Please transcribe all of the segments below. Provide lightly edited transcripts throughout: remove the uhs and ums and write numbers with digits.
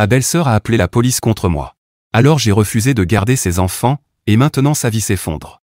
ma belle-sœur a appelé la police contre moi. Alors j'ai refusé de garder ses enfants, et maintenant sa vie s'effondre.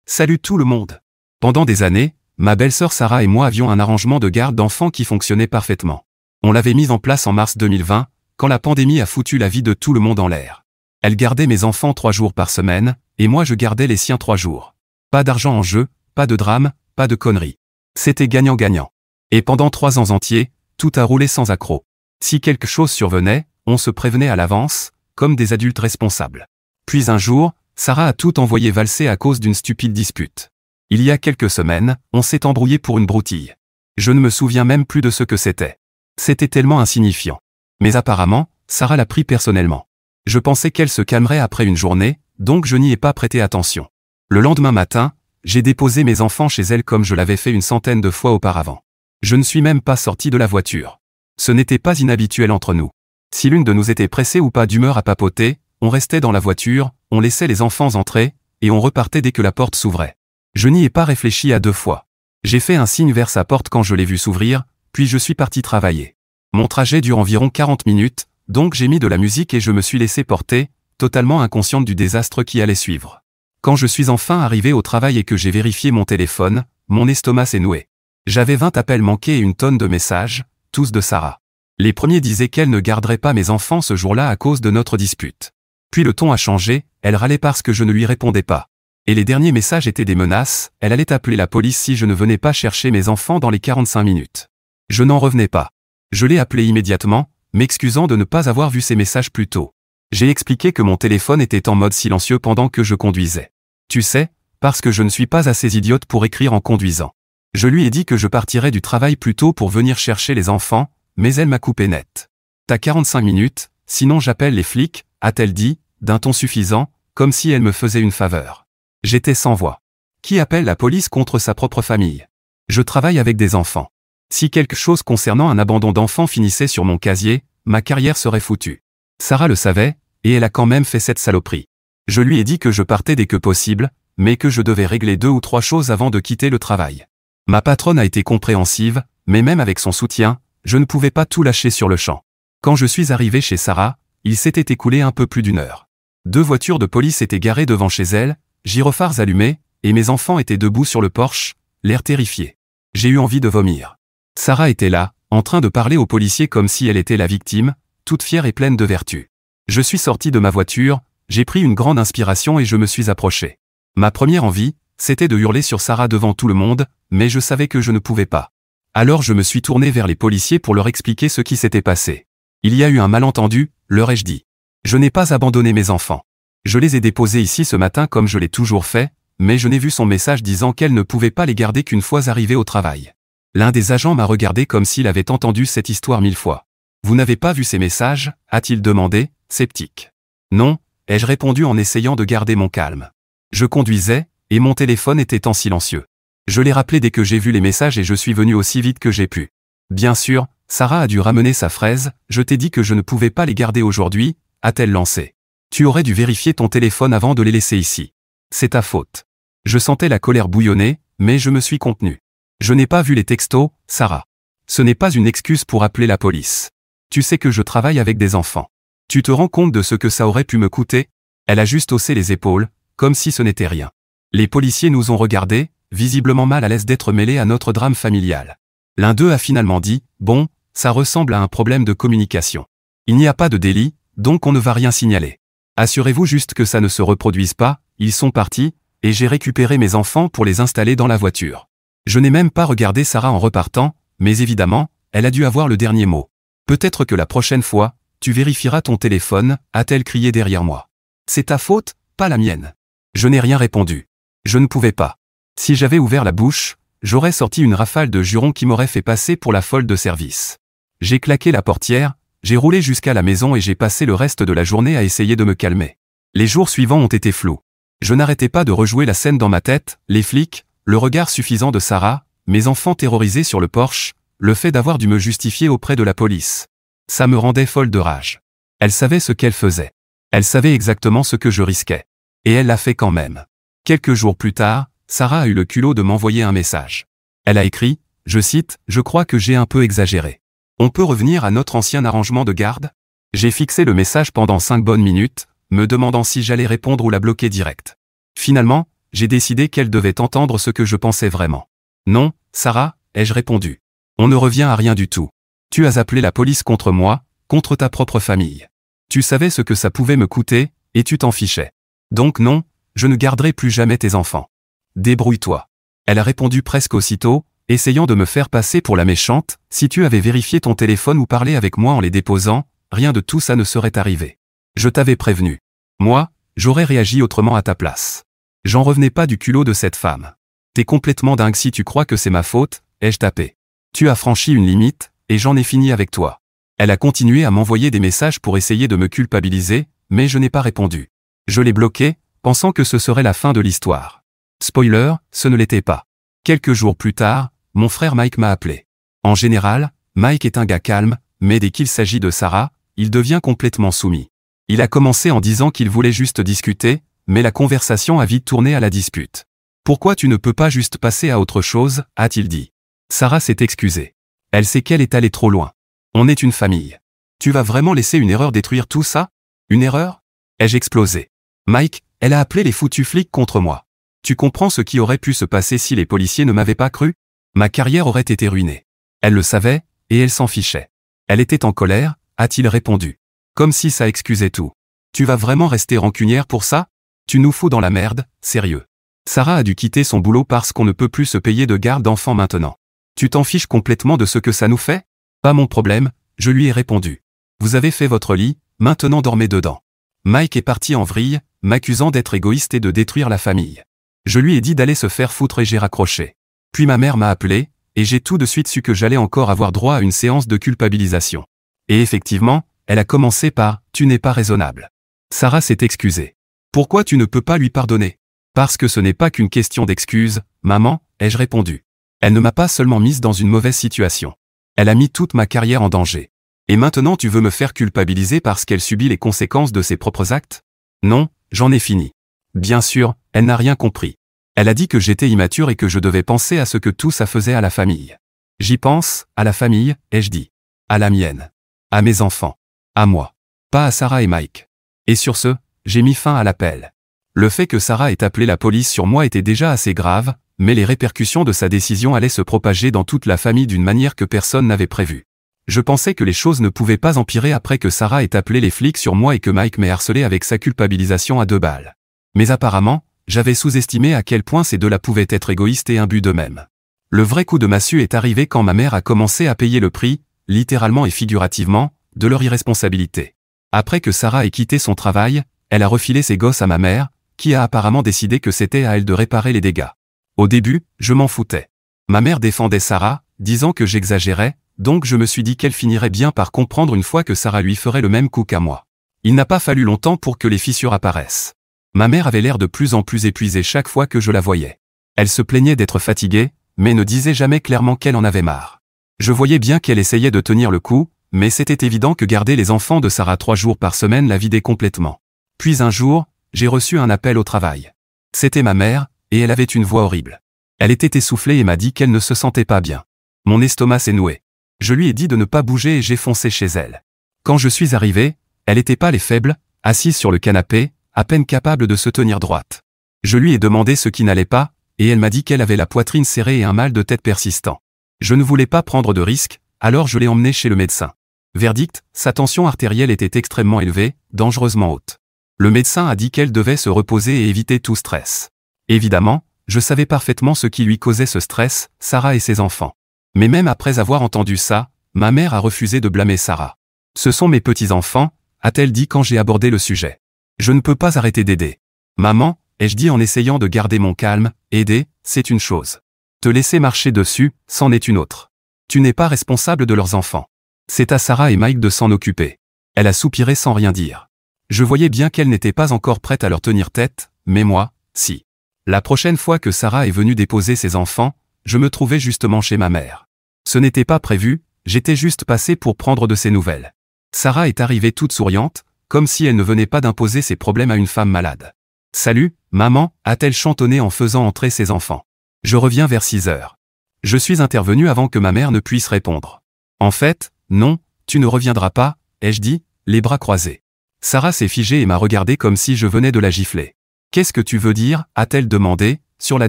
Salut tout le monde. Pendant des années, ma belle-sœur Sarah et moi avions un arrangement de garde d'enfants qui fonctionnait parfaitement. On l'avait mis en place en mars 2020, quand la pandémie a foutu la vie de tout le monde en l'air. Elle gardait mes enfants 3 jours par semaine, et moi je gardais les siens 3 jours. Pas d'argent en jeu, pas de drame, pas de conneries. C'était gagnant-gagnant. Et pendant 3 ans entiers, tout a roulé sans accroc. Si quelque chose survenait, on se prévenait à l'avance, comme des adultes responsables. Puis un jour, Sarah a tout envoyé valser à cause d'une stupide dispute. Il y a quelques semaines, on s'est embrouillé pour une broutille. Je ne me souviens même plus de ce que c'était. C'était tellement insignifiant. Mais apparemment, Sarah l'a pris personnellement. Je pensais qu'elle se calmerait après une journée, donc je n'y ai pas prêté attention. Le lendemain matin, j'ai déposé mes enfants chez elle comme je l'avais fait une centaine de fois auparavant. Je ne suis même pas sorti de la voiture. Ce n'était pas inhabituel entre nous. Si l'une de nous était pressée ou pas d'humeur à papoter, on restait dans la voiture, on laissait les enfants entrer, et on repartait dès que la porte s'ouvrait. Je n'y ai pas réfléchi à 2 fois. J'ai fait un signe vers sa porte quand je l'ai vue s'ouvrir, puis je suis parti travailler. Mon trajet dure environ 40 minutes, donc j'ai mis de la musique et je me suis laissé porter, totalement inconsciente du désastre qui allait suivre. Quand je suis enfin arrivé au travail et que j'ai vérifié mon téléphone, mon estomac s'est noué. J'avais 20 appels manqués et une tonne de messages, tous de Sarah. Les premiers disaient qu'elle ne garderait pas mes enfants ce jour-là à cause de notre dispute. Puis le ton a changé, elle râlait parce que je ne lui répondais pas. Et les derniers messages étaient des menaces, elle allait appeler la police si je ne venais pas chercher mes enfants dans les 45 minutes. Je n'en revenais pas. Je l'ai appelé immédiatement, m'excusant de ne pas avoir vu ces messages plus tôt. J'ai expliqué que mon téléphone était en mode silencieux pendant que je conduisais. Tu sais, parce que je ne suis pas assez idiote pour écrire en conduisant. Je lui ai dit que je partirais du travail plus tôt pour venir chercher les enfants, mais elle m'a coupé net. T'as 45 minutes, sinon j'appelle les flics, a-t-elle dit, d'un ton suffisant, comme si elle me faisait une faveur. J'étais sans voix. Qui appelle la police contre sa propre famille? Je travaille avec des enfants. Si quelque chose concernant un abandon d'enfants finissait sur mon casier, ma carrière serait foutue. Sarah le savait, et elle a quand même fait cette saloperie. Je lui ai dit que je partais dès que possible, mais que je devais régler 2 ou 3 choses avant de quitter le travail. Ma patronne a été compréhensive, mais même avec son soutien, je ne pouvais pas tout lâcher sur le champ. Quand je suis arrivé chez Sarah, il s'était écoulé un peu plus d'1 heure. 2 voitures de police étaient garées devant chez elle, gyrophares allumés, et mes enfants étaient debout sur le porche, l'air terrifiés. J'ai eu envie de vomir. Sarah était là, en train de parler aux policiers comme si elle était la victime, toute fière et pleine de vertu. Je suis sorti de ma voiture, j'ai pris une grande inspiration et je me suis approché. Ma première envie, c'était de hurler sur Sarah devant tout le monde, mais je savais que je ne pouvais pas. Alors je me suis tourné vers les policiers pour leur expliquer ce qui s'était passé. Il y a eu un malentendu, leur ai-je dit. Je n'ai pas abandonné mes enfants. Je les ai déposés ici ce matin comme je l'ai toujours fait, mais je n'ai vu son message disant qu'elle ne pouvait pas les garder qu'une fois arrivée au travail. L'un des agents m'a regardé comme s'il avait entendu cette histoire 1000 fois. Vous n'avez pas vu ces messages, a-t-il demandé, sceptique. Non, ai-je répondu en essayant de garder mon calme. Je conduisais, et mon téléphone était en silencieux. Je l'ai rappelé dès que j'ai vu les messages et je suis venu aussi vite que j'ai pu. Bien sûr, Sarah a dû ramener sa fraise, je t'ai dit que je ne pouvais pas les garder aujourd'hui, a-t-elle lancé. Tu aurais dû vérifier ton téléphone avant de les laisser ici. C'est ta faute. Je sentais la colère bouillonner, mais je me suis contenu. Je n'ai pas vu les textos, Sarah. Ce n'est pas une excuse pour appeler la police. Tu sais que je travaille avec des enfants. Tu te rends compte de ce que ça aurait pu me coûter? Elle a juste haussé les épaules, comme si ce n'était rien. Les policiers nous ont regardés, visiblement mal à l'aise d'être mêlés à notre drame familial. L'un d'eux a finalement dit, bon, ça ressemble à un problème de communication. Il n'y a pas de délit, donc on ne va rien signaler. Assurez-vous juste que ça ne se reproduise pas, ils sont partis, et j'ai récupéré mes enfants pour les installer dans la voiture. Je n'ai même pas regardé Sarah en repartant, mais évidemment, elle a dû avoir le dernier mot. Peut-être que la prochaine fois, tu vérifieras ton téléphone, a-t-elle crié derrière moi. C'est ta faute, pas la mienne. Je n'ai rien répondu. Je ne pouvais pas. Si j'avais ouvert la bouche, j'aurais sorti une rafale de jurons qui m'aurait fait passer pour la folle de service. J'ai claqué la portière, j'ai roulé jusqu'à la maison et j'ai passé le reste de la journée à essayer de me calmer. Les jours suivants ont été flous. Je n'arrêtais pas de rejouer la scène dans ma tête, les flics, le regard suffisant de Sarah, mes enfants terrorisés sur le porche, le fait d'avoir dû me justifier auprès de la police. Ça me rendait folle de rage. Elle savait ce qu'elle faisait. Elle savait exactement ce que je risquais. Et elle l'a fait quand même. Quelques jours plus tard, Sarah a eu le culot de m'envoyer un message. Elle a écrit, je cite, « Je crois que j'ai un peu exagéré. On peut revenir à notre ancien arrangement de garde ? J'ai fixé le message pendant 5 bonnes minutes, me demandant si j'allais répondre ou la bloquer direct. Finalement, j'ai décidé qu'elle devait entendre ce que je pensais vraiment. Non, Sarah, ai-je répondu. On ne revient à rien du tout. Tu as appelé la police contre moi, contre ta propre famille. Tu savais ce que ça pouvait me coûter, et tu t'en fichais. Donc non, je ne garderai plus jamais tes enfants. Débrouille-toi. Elle a répondu presque aussitôt, essayant de me faire passer pour la méchante. Si tu avais vérifié ton téléphone ou parlé avec moi en les déposant, rien de tout ça ne serait arrivé. Je t'avais prévenu. Moi, j'aurais réagi autrement à ta place. J'en revenais pas du culot de cette femme. T'es complètement dingue si tu crois que c'est ma faute, ai-je tapé. Tu as franchi une limite, et j'en ai fini avec toi. Elle a continué à m'envoyer des messages pour essayer de me culpabiliser, mais je n'ai pas répondu. Je l'ai bloqué, pensant que ce serait la fin de l'histoire. Spoiler, ce ne l'était pas. Quelques jours plus tard, mon frère Mike m'a appelé. En général, Mike est un gars calme, mais dès qu'il s'agit de Sarah, il devient complètement soumis. Il a commencé en disant qu'il voulait juste discuter, mais la conversation a vite tourné à la dispute. Pourquoi tu ne peux pas juste passer à autre chose, a-t-il dit. Sarah s'est excusée. Elle sait qu'elle est allée trop loin. On est une famille. Tu vas vraiment laisser une erreur détruire tout ça? Une erreur? Ai-je explosé? Mike, elle a appelé les foutus flics contre moi. Tu comprends ce qui aurait pu se passer si les policiers ne m'avaient pas cru? Ma carrière aurait été ruinée. Elle le savait, et elle s'en fichait. Elle était en colère, a-t-il répondu. Comme si ça excusait tout. Tu vas vraiment rester rancunière pour ça? Tu nous fous dans la merde, sérieux. Sarah a dû quitter son boulot parce qu'on ne peut plus se payer de garde d'enfants maintenant. Tu t'en fiches complètement de ce que ça nous fait? Pas mon problème, je lui ai répondu. Vous avez fait votre lit, maintenant dormez dedans. Mike est parti en vrille, m'accusant d'être égoïste et de détruire la famille. Je lui ai dit d'aller se faire foutre et j'ai raccroché. Puis ma mère m'a appelé, et j'ai tout de suite su que j'allais encore avoir droit à une séance de culpabilisation. Et effectivement, elle a commencé par « Tu n'es pas raisonnable ». Sarah s'est excusée. Pourquoi tu ne peux pas lui pardonner? Parce que ce n'est pas qu'une question d'excuse, maman, ai-je répondu. Elle ne m'a pas seulement mise dans une mauvaise situation. Elle a mis toute ma carrière en danger. Et maintenant tu veux me faire culpabiliser parce qu'elle subit les conséquences de ses propres actes? Non, j'en ai fini. Bien sûr, elle n'a rien compris. Elle a dit que j'étais immature et que je devais penser à ce que tout ça faisait à la famille. J'y pense, à la famille, ai-je dit. À la mienne. À mes enfants. À moi. Pas à Sarah et Mike. Et sur ce, j'ai mis fin à l'appel. Le fait que Sarah ait appelé la police sur moi était déjà assez grave, mais les répercussions de sa décision allaient se propager dans toute la famille d'une manière que personne n'avait prévue. Je pensais que les choses ne pouvaient pas empirer après que Sarah ait appelé les flics sur moi et que Mike m'ait harcelé avec sa culpabilisation à 2 balles. Mais apparemment, j'avais sous-estimé à quel point ces deux-là pouvaient être égoïstes et imbus d'eux-mêmes. Le vrai coup de massue est arrivé quand ma mère a commencé à payer le prix, littéralement et figurativement, de leur irresponsabilité. Après que Sarah ait quitté son travail, elle a refilé ses gosses à ma mère, qui a apparemment décidé que c'était à elle de réparer les dégâts. Au début, je m'en foutais. Ma mère défendait Sarah, disant que j'exagérais, donc je me suis dit qu'elle finirait bien par comprendre une fois que Sarah lui ferait le même coup qu'à moi. Il n'a pas fallu longtemps pour que les fissures apparaissent. Ma mère avait l'air de plus en plus épuisée chaque fois que je la voyais. Elle se plaignait d'être fatiguée, mais ne disait jamais clairement qu'elle en avait marre. Je voyais bien qu'elle essayait de tenir le coup, mais c'était évident que garder les enfants de Sarah 3 jours par semaine la vidait complètement. Puis un jour, j'ai reçu un appel au travail. C'était ma mère, et elle avait une voix horrible. Elle était essoufflée et m'a dit qu'elle ne se sentait pas bien. Mon estomac s'est noué. Je lui ai dit de ne pas bouger et j'ai foncé chez elle. Quand je suis arrivé, elle était pâle et faible, assise sur le canapé, à peine capable de se tenir droite. Je lui ai demandé ce qui n'allait pas, et elle m'a dit qu'elle avait la poitrine serrée et un mal de tête persistant. Je ne voulais pas prendre de risques, alors je l'ai emmenée chez le médecin. Verdict, sa tension artérielle était extrêmement élevée, dangereusement haute. Le médecin a dit qu'elle devait se reposer et éviter tout stress. Évidemment, je savais parfaitement ce qui lui causait ce stress, Sarah et ses enfants. Mais même après avoir entendu ça, ma mère a refusé de blâmer Sarah. Ce sont mes petits-enfants, a-t-elle dit quand j'ai abordé le sujet. Je ne peux pas arrêter d'aider. Maman, ai-je dit en essayant de garder mon calme, aider, c'est une chose. Te laisser marcher dessus, c'en est une autre. Tu n'es pas responsable de leurs enfants. C'est à Sarah et Mike de s'en occuper. Elle a soupiré sans rien dire. Je voyais bien qu'elle n'était pas encore prête à leur tenir tête, mais moi, si. La prochaine fois que Sarah est venue déposer ses enfants, je me trouvais justement chez ma mère. Ce n'était pas prévu, j'étais juste passé pour prendre de ses nouvelles. Sarah est arrivée toute souriante, comme si elle ne venait pas d'imposer ses problèmes à une femme malade. « Salut, maman » a-t-elle chantonné en faisant entrer ses enfants. Je reviens vers 6 heures. Je suis intervenu avant que ma mère ne puisse répondre. En fait, non, tu ne reviendras pas, ai-je dit, les bras croisés. Sarah s'est figée et m'a regardé comme si je venais de la gifler. « Qu'est-ce que tu veux dire ?» a-t-elle demandé, sur la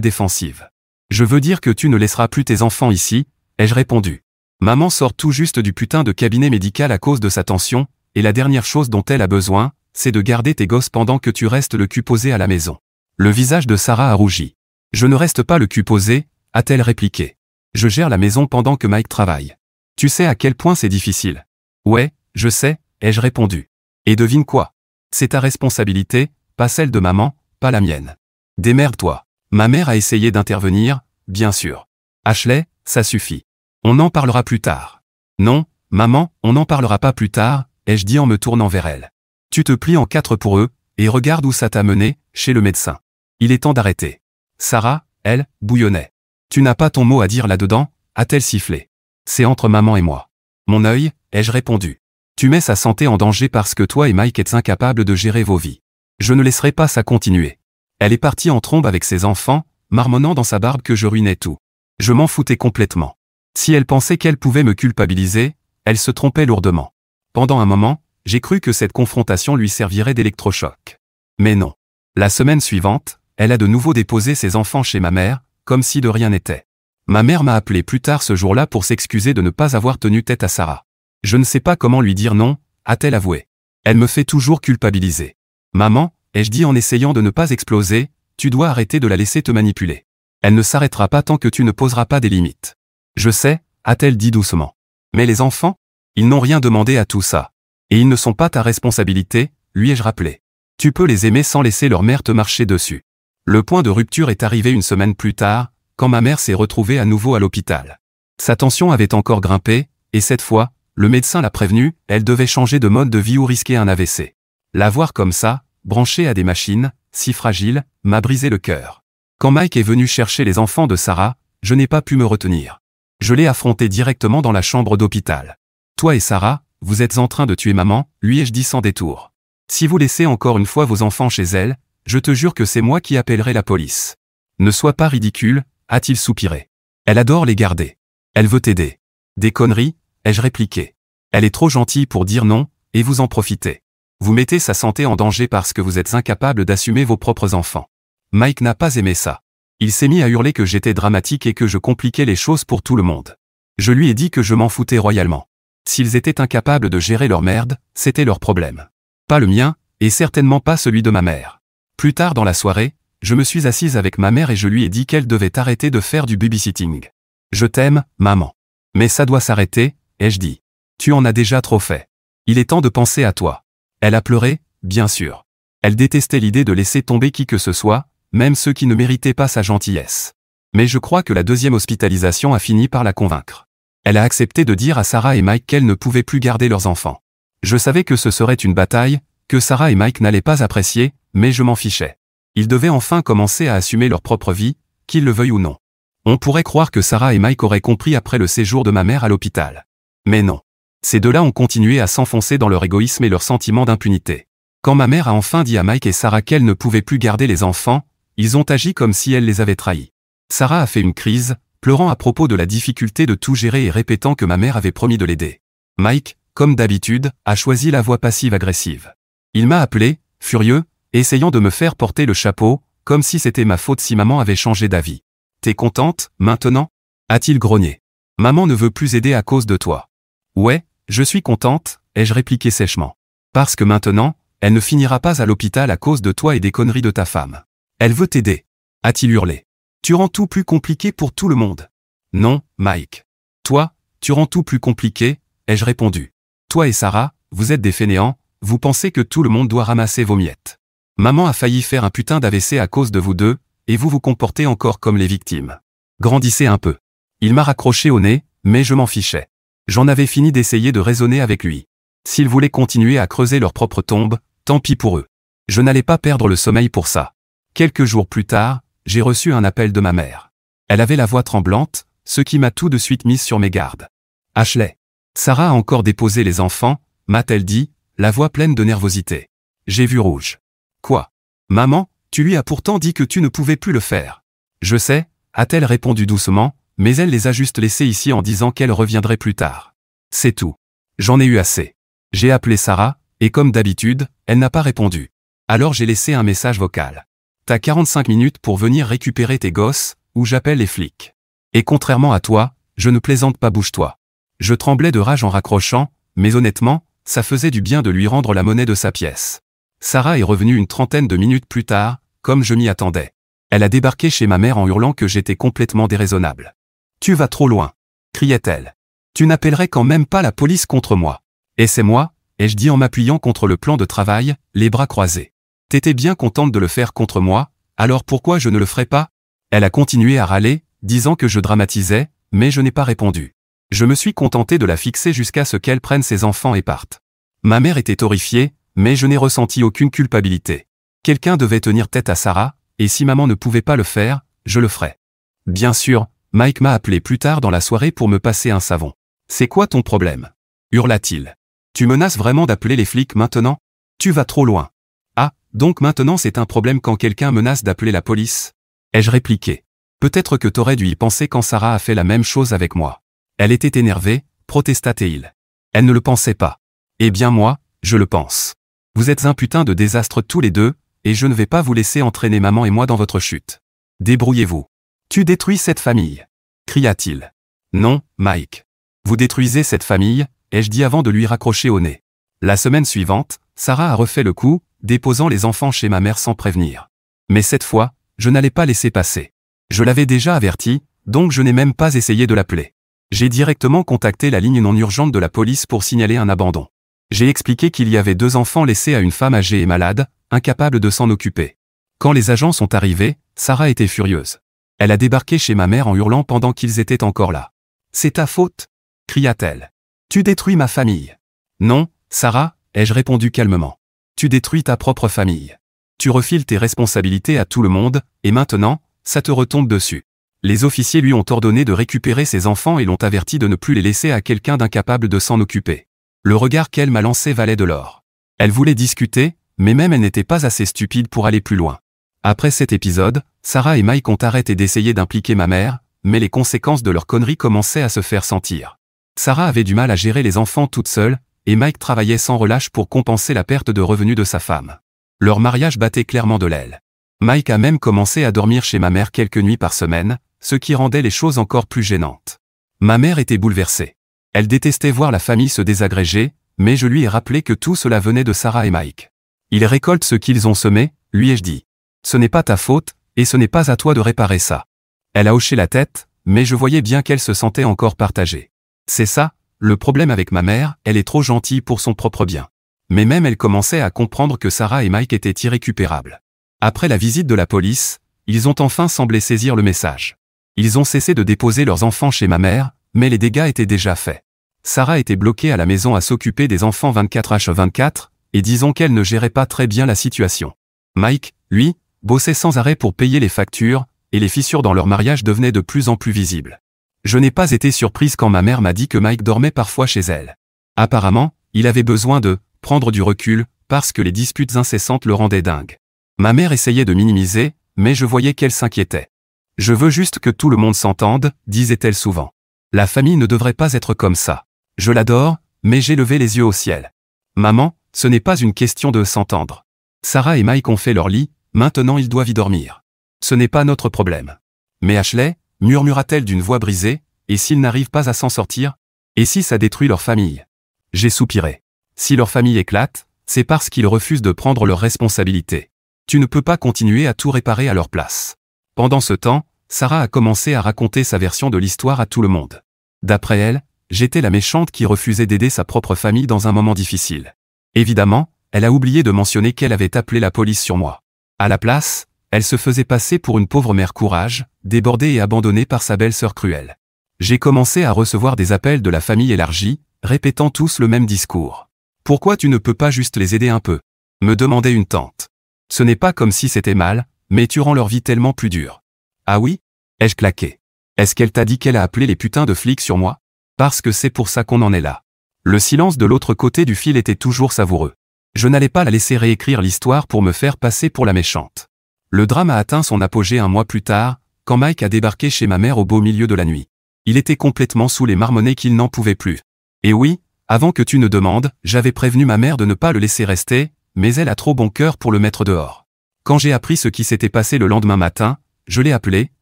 défensive. « Je veux dire que tu ne laisseras plus tes enfants ici, » ai-je répondu. Maman sort tout juste du putain de cabinet médical à cause de sa tension, et la dernière chose dont elle a besoin, c'est de garder tes gosses pendant que tu restes le cul posé à la maison. Le visage de Sarah a rougi. « Je ne reste pas le cul posé, » a-t-elle répliqué. « Je gère la maison pendant que Mike travaille. Tu sais à quel point c'est difficile. »« Ouais, je sais, » ai-je répondu. « Et devine quoi? C'est ta responsabilité, pas celle de maman, pas la mienne. Démerde-toi. » Ma mère a essayé d'intervenir, bien sûr. « Ashley, ça suffit. On en parlera plus tard. »« Non, maman, on n'en parlera pas plus tard, » ai-je dit en me tournant vers elle. « Tu te plies en quatre pour eux, et regarde où ça t'a mené, chez le médecin. Il est temps d'arrêter. » Sarah, elle, bouillonnait. « Tu n'as pas ton mot à dire là-dedans ?» a-t-elle sifflé. « C'est entre maman et moi. »« Mon œil ?» ai-je répondu. « Tu mets sa santé en danger parce que toi et Mike êtes incapables de gérer vos vies. Je ne laisserai pas ça continuer. » Elle est partie en trombe avec ses enfants, marmonnant dans sa barbe que je ruinais tout. Je m'en foutais complètement. Si elle pensait qu'elle pouvait me culpabiliser, elle se trompait lourdement. Pendant un moment, j'ai cru que cette confrontation lui servirait d'électrochoc. Mais non. La semaine suivante, elle a de nouveau déposé ses enfants chez ma mère, comme si de rien n'était. Ma mère m'a appelé plus tard ce jour-là pour s'excuser de ne pas avoir tenu tête à Sarah. Je ne sais pas comment lui dire non, a-t-elle avoué. Elle me fait toujours culpabiliser. Maman, ai-je dit en essayant de ne pas exploser, tu dois arrêter de la laisser te manipuler. Elle ne s'arrêtera pas tant que tu ne poseras pas des limites. Je sais, a-t-elle dit doucement. Mais les enfants? Ils n'ont rien demandé à tout ça. Et ils ne sont pas ta responsabilité, lui ai-je rappelé. Tu peux les aimer sans laisser leur mère te marcher dessus. Le point de rupture est arrivé une semaine plus tard, quand ma mère s'est retrouvée à nouveau à l'hôpital. Sa tension avait encore grimpé, et cette fois, le médecin l'a prévenue, elle devait changer de mode de vie ou risquer un AVC. La voir comme ça, branchée à des machines, si fragile, m'a brisé le cœur. Quand Mike est venu chercher les enfants de Sarah, je n'ai pas pu me retenir. Je l'ai affronté directement dans la chambre d'hôpital. Toi et Sarah, vous êtes en train de tuer maman, lui ai-je dit sans détour. Si vous laissez encore une fois vos enfants chez elle, je te jure que c'est moi qui appellerai la police. Ne sois pas ridicule, a-t-il soupiré. Elle adore les garder. Elle veut t'aider. Des conneries, ai-je répliqué. Elle est trop gentille pour dire non, et vous en profitez. Vous mettez sa santé en danger parce que vous êtes incapable d'assumer vos propres enfants. Mike n'a pas aimé ça. Il s'est mis à hurler que j'étais dramatique et que je compliquais les choses pour tout le monde. Je lui ai dit que je m'en foutais royalement. S'ils étaient incapables de gérer leur merde, c'était leur problème. Pas le mien, et certainement pas celui de ma mère. Plus tard dans la soirée, je me suis assise avec ma mère et je lui ai dit qu'elle devait arrêter de faire du babysitting. Je t'aime, maman. Mais ça doit s'arrêter, ai-je dit. Tu en as déjà trop fait. Il est temps de penser à toi. Elle a pleuré, bien sûr. Elle détestait l'idée de laisser tomber qui que ce soit, même ceux qui ne méritaient pas sa gentillesse. Mais je crois que la deuxième hospitalisation a fini par la convaincre. Elle a accepté de dire à Sarah et Mike qu'elles ne pouvaient plus garder leurs enfants. Je savais que ce serait une bataille, que Sarah et Mike n'allaient pas apprécier, mais je m'en fichais. Ils devaient enfin commencer à assumer leur propre vie, qu'ils le veuillent ou non. On pourrait croire que Sarah et Mike auraient compris après le séjour de ma mère à l'hôpital. Mais non. Ces deux-là ont continué à s'enfoncer dans leur égoïsme et leur sentiment d'impunité. Quand ma mère a enfin dit à Mike et Sarah qu'elles ne pouvaient plus garder les enfants, ils ont agi comme si elle les avait trahis. Sarah a fait une crise, pleurant à propos de la difficulté de tout gérer et répétant que ma mère avait promis de l'aider. Mike, comme d'habitude, a choisi la voie passive-agressive. Il m'a appelé, furieux, essayant de me faire porter le chapeau, comme si c'était ma faute si maman avait changé d'avis. « T'es contente, maintenant ?» a-t-il grogné. « Maman ne veut plus aider à cause de toi. »« Ouais, je suis contente, » ai-je répliqué sèchement. « Parce que maintenant, elle ne finira pas à l'hôpital à cause de toi et des conneries de ta femme. Elle veut t'aider. » a-t-il hurlé. « Tu rends tout plus compliqué pour tout le monde. »« Non, Mike. Toi, tu rends tout plus compliqué, » ai-je répondu. « Toi et Sarah, vous êtes des fainéants, vous pensez que tout le monde doit ramasser vos miettes. Maman a failli faire un putain d'AVC à cause de vous deux, et vous vous comportez encore comme les victimes. Grandissez un peu. » Il m'a raccroché au nez, mais je m'en fichais. J'en avais fini d'essayer de raisonner avec lui. S'ils voulaient continuer à creuser leur propre tombe, tant pis pour eux. Je n'allais pas perdre le sommeil pour ça. Quelques jours plus tard, j'ai reçu un appel de ma mère. Elle avait la voix tremblante, ce qui m'a tout de suite mise sur mes gardes. « Ashley. Sarah a encore déposé les enfants, » m'a-t-elle dit, la voix pleine de nervosité. J'ai vu rouge. « Quoi? Maman, tu lui as pourtant dit que tu ne pouvais plus le faire. »« Je sais, » a-t-elle répondu doucement, mais elle les a juste laissés ici en disant qu'elle reviendrait plus tard. C'est tout. J'en ai eu assez. J'ai appelé Sarah, Et comme d'habitude, elle n'a pas répondu. Alors j'ai laissé un message vocal. T'as 45 minutes pour venir récupérer tes gosses, ou j'appelle les flics. Et contrairement à toi, je ne plaisante pas, bouge-toi. Je tremblais de rage en raccrochant, mais honnêtement, ça faisait du bien de lui rendre la monnaie de sa pièce. Sarah est revenue une trentaine de minutes plus tard, comme je m'y attendais. Elle a débarqué chez ma mère en hurlant que j'étais complètement déraisonnable. « Tu vas trop loin !» criait-elle. « Tu n'appellerais quand même pas la police contre moi. » Et c'est moi, ai-je dit en m'appuyant contre le plan de travail, les bras croisés. « T'étais bien contente de le faire contre moi, alors pourquoi je ne le ferais pas ?» Elle a continué à râler, disant que je dramatisais, mais je n'ai pas répondu. Je me suis contenté de la fixer jusqu'à ce qu'elle prenne ses enfants et parte. Ma mère était horrifiée, mais je n'ai ressenti aucune culpabilité. Quelqu'un devait tenir tête à Sarah, et si maman ne pouvait pas le faire, je le ferais. Bien sûr, Mike m'a appelé plus tard dans la soirée pour me passer un savon. « C'est quoi ton problème ?» hurla-t-il. « Tu menaces vraiment d'appeler les flics maintenant ? Tu vas trop loin. » Ah, donc maintenant c'est un problème quand quelqu'un menace d'appeler la police ? Ai-je répliqué. Peut-être que t'aurais dû y penser quand Sarah a fait la même chose avec moi. Elle était énervée, protesta-t-il. Elle ne le pensait pas. Eh bien moi, je le pense. Vous êtes un putain de désastre tous les deux, et je ne vais pas vous laisser entraîner maman et moi dans votre chute. Débrouillez-vous. Tu détruis cette famille, cria-t-il. Non, Mike. Vous détruisez cette famille, ai-je dit avant de lui raccrocher au nez. La semaine suivante, Sarah a refait le coup, déposant les enfants chez ma mère sans prévenir. Mais cette fois, je n'allais pas laisser passer. Je l'avais déjà averti, donc je n'ai même pas essayé de l'appeler. J'ai directement contacté la ligne non urgente de la police pour signaler un abandon. J'ai expliqué qu'il y avait 2 enfants laissés à une femme âgée et malade, incapable de s'en occuper. Quand les agents sont arrivés, Sarah était furieuse. Elle a débarqué chez ma mère en hurlant pendant qu'ils étaient encore là. « C'est ta faute !» cria-t-elle. « Tu détruis ma famille. » « Non, Sarah, ai-je répondu calmement. « Tu détruis ta propre famille. Tu refiles tes responsabilités à tout le monde, et maintenant, ça te retombe dessus. » Les officiers lui ont ordonné de récupérer ses enfants et l'ont averti de ne plus les laisser à quelqu'un d'incapable de s'en occuper. Le regard qu'elle m'a lancé valait de l'or. Elle voulait discuter, mais même elle n'était pas assez stupide pour aller plus loin. Après cet épisode, Sarah et Mike ont arrêté d'essayer d'impliquer ma mère, mais les conséquences de leur connerie commençaient à se faire sentir. Sarah avait du mal à gérer les enfants toute seule, et Mike travaillait sans relâche pour compenser la perte de revenus de sa femme. Leur mariage battait clairement de l'aile. Mike a même commencé à dormir chez ma mère quelques nuits par semaine, ce qui rendait les choses encore plus gênantes. Ma mère était bouleversée. Elle détestait voir la famille se désagréger, mais je lui ai rappelé que tout cela venait de Sarah et Mike. Ils récoltent ce qu'ils ont semé, lui ai-je dit. Ce n'est pas ta faute, et ce n'est pas à toi de réparer ça. Elle a hoché la tête, mais je voyais bien qu'elle se sentait encore partagée. C'est ça, le problème avec ma mère, elle est trop gentille pour son propre bien. Mais même elle commençait à comprendre que Sarah et Mike étaient irrécupérables. Après la visite de la police, ils ont enfin semblé saisir le message. Ils ont cessé de déposer leurs enfants chez ma mère, mais les dégâts étaient déjà faits. Sarah était bloquée à la maison à s'occuper des enfants 24h24, et disons qu'elle ne gérait pas très bien la situation. Mike, lui, bossait sans arrêt pour payer les factures, et les fissures dans leur mariage devenaient de plus en plus visibles. Je n'ai pas été surprise quand ma mère m'a dit que Mike dormait parfois chez elle. Apparemment, il avait besoin de prendre du recul, parce que les disputes incessantes le rendaient dingue. Ma mère essayait de minimiser, mais je voyais qu'elle s'inquiétait. « Je veux juste que tout le monde s'entende », disait-elle souvent. « La famille ne devrait pas être comme ça. Je l'adore, mais j'ai levé les yeux au ciel. Maman, ce n'est pas une question de s'entendre. Sarah et Mike ont fait leur lit, maintenant ils doivent y dormir. Ce n'est pas notre problème. » Mais Ashley, murmura-t-elle d'une voix brisée, et s'ils n'arrivent pas à s'en sortir? Et si ça détruit leur famille? J'ai soupiré. Si leur famille éclate, c'est parce qu'ils refusent de prendre leurs responsabilités. Tu ne peux pas continuer à tout réparer à leur place. Pendant ce temps, Sarah a commencé à raconter sa version de l'histoire à tout le monde. D'après elle, j'étais la méchante qui refusait d'aider sa propre famille dans un moment difficile. Évidemment, elle a oublié de mentionner qu'elle avait appelé la police sur moi. À la place, elle se faisait passer pour une pauvre mère courage, débordée et abandonnée par sa belle-sœur cruelle. J'ai commencé à recevoir des appels de la famille élargie, répétant tous le même discours. « Pourquoi tu ne peux pas juste les aider un peu ?» me demandait une tante. « Ce n'est pas comme si c'était mal, mais tu rends leur vie tellement plus dure. »« Ah oui ?» ai-je claqué. « Est-ce qu'elle t'a dit qu'elle a appelé les putains de flics sur moi ? Parce que c'est pour ça qu'on en est là. » Le silence de l'autre côté du fil était toujours savoureux. Je n'allais pas la laisser réécrire l'histoire pour me faire passer pour la méchante. Le drame a atteint son apogée un mois plus tard, quand Mike a débarqué chez ma mère au beau milieu de la nuit. Il était complètement saoul et marmonné qu'il n'en pouvait plus. Et oui, Avant que tu ne demandes, j'avais prévenu ma mère de ne pas le laisser rester, mais elle a trop bon cœur pour le mettre dehors. Quand j'ai appris ce qui s'était passé le lendemain matin, je l'ai appelé,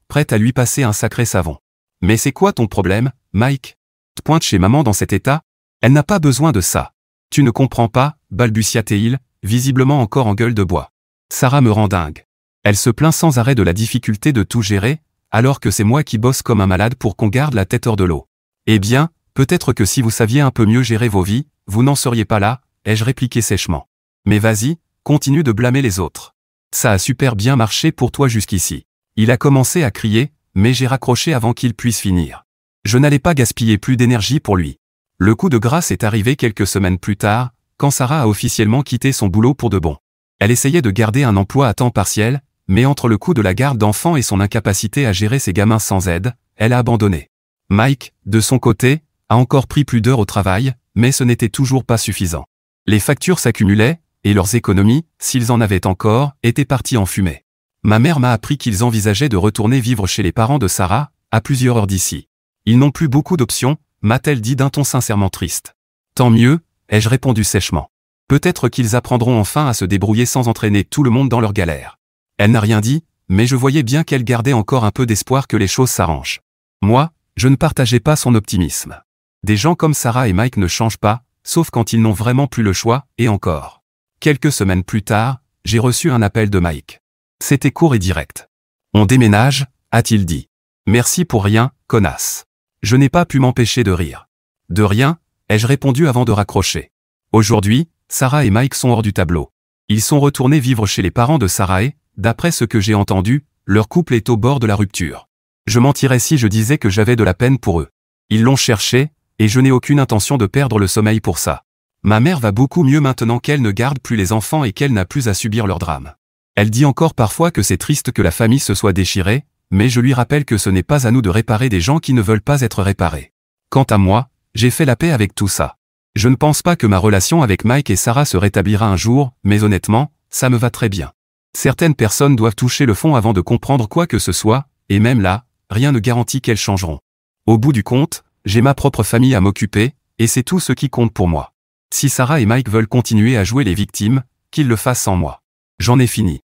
prête à lui passer un sacré savon. Mais c'est quoi ton problème, Mike? Pointe chez maman dans cet état? Elle n'a pas besoin de ça. Tu ne comprends pas, balbutia-t-il, visiblement encore en gueule de bois. Sarah me rend dingue. Elle se plaint sans arrêt de la difficulté de tout gérer, alors que c'est moi qui bosse comme un malade pour qu'on garde la tête hors de l'eau. Eh bien, peut-être que si vous saviez un peu mieux gérer vos vies, vous n'en seriez pas là, ai-je répliqué sèchement. Mais vas-y, continue de blâmer les autres. Ça a super bien marché pour toi jusqu'ici. Il a commencé à crier, mais j'ai raccroché avant qu'il puisse finir. Je n'allais pas gaspiller plus d'énergie pour lui. Le coup de grâce est arrivé quelques semaines plus tard, quand Sarah a officiellement quitté son boulot pour de bon. Elle essayait de garder un emploi à temps partiel, mais entre le coût de la garde d'enfants et son incapacité à gérer ses gamins sans aide, elle a abandonné. Mike, de son côté, a encore pris plus d'heures au travail, mais ce n'était toujours pas suffisant. Les factures s'accumulaient, et leurs économies, s'ils en avaient encore, étaient parties en fumée. Ma mère m'a appris qu'ils envisageaient de retourner vivre chez les parents de Sarah, à plusieurs heures d'ici. Ils n'ont plus beaucoup d'options, m'a-t-elle dit d'un ton sincèrement triste. Tant mieux, ai-je répondu sèchement. Peut-être qu'ils apprendront enfin à se débrouiller sans entraîner tout le monde dans leur galère. Elle n'a rien dit, mais je voyais bien qu'elle gardait encore un peu d'espoir que les choses s'arrangent. Moi, je ne partageais pas son optimisme. Des gens comme Sarah et Mike ne changent pas, sauf quand ils n'ont vraiment plus le choix, et encore. Quelques semaines plus tard, j'ai reçu un appel de Mike. C'était court et direct. On déménage, a-t-il dit. Merci pour rien, connasse. Je n'ai pas pu m'empêcher de rire. De rien, ai-je répondu avant de raccrocher. Aujourd'hui, Sarah et Mike sont hors du tableau. Ils sont retournés vivre chez les parents de Sarah et, d'après ce que j'ai entendu, leur couple est au bord de la rupture. Je mentirais si je disais que j'avais de la peine pour eux. Ils l'ont cherché, et je n'ai aucune intention de perdre le sommeil pour ça. Ma mère va beaucoup mieux maintenant qu'elle ne garde plus les enfants et qu'elle n'a plus à subir leur drame. Elle dit encore parfois que c'est triste que la famille se soit déchirée, mais je lui rappelle que ce n'est pas à nous de réparer des gens qui ne veulent pas être réparés. Quant à moi, j'ai fait la paix avec tout ça. Je ne pense pas que ma relation avec Mike et Sarah se rétablira un jour, mais honnêtement, ça me va très bien. Certaines personnes doivent toucher le fond avant de comprendre quoi que ce soit, et même là, rien ne garantit qu'elles changeront. Au bout du compte, j'ai ma propre famille à m'occuper, et c'est tout ce qui compte pour moi. Si Sarah et Mike veulent continuer à jouer les victimes, qu'ils le fassent sans moi. J'en ai fini.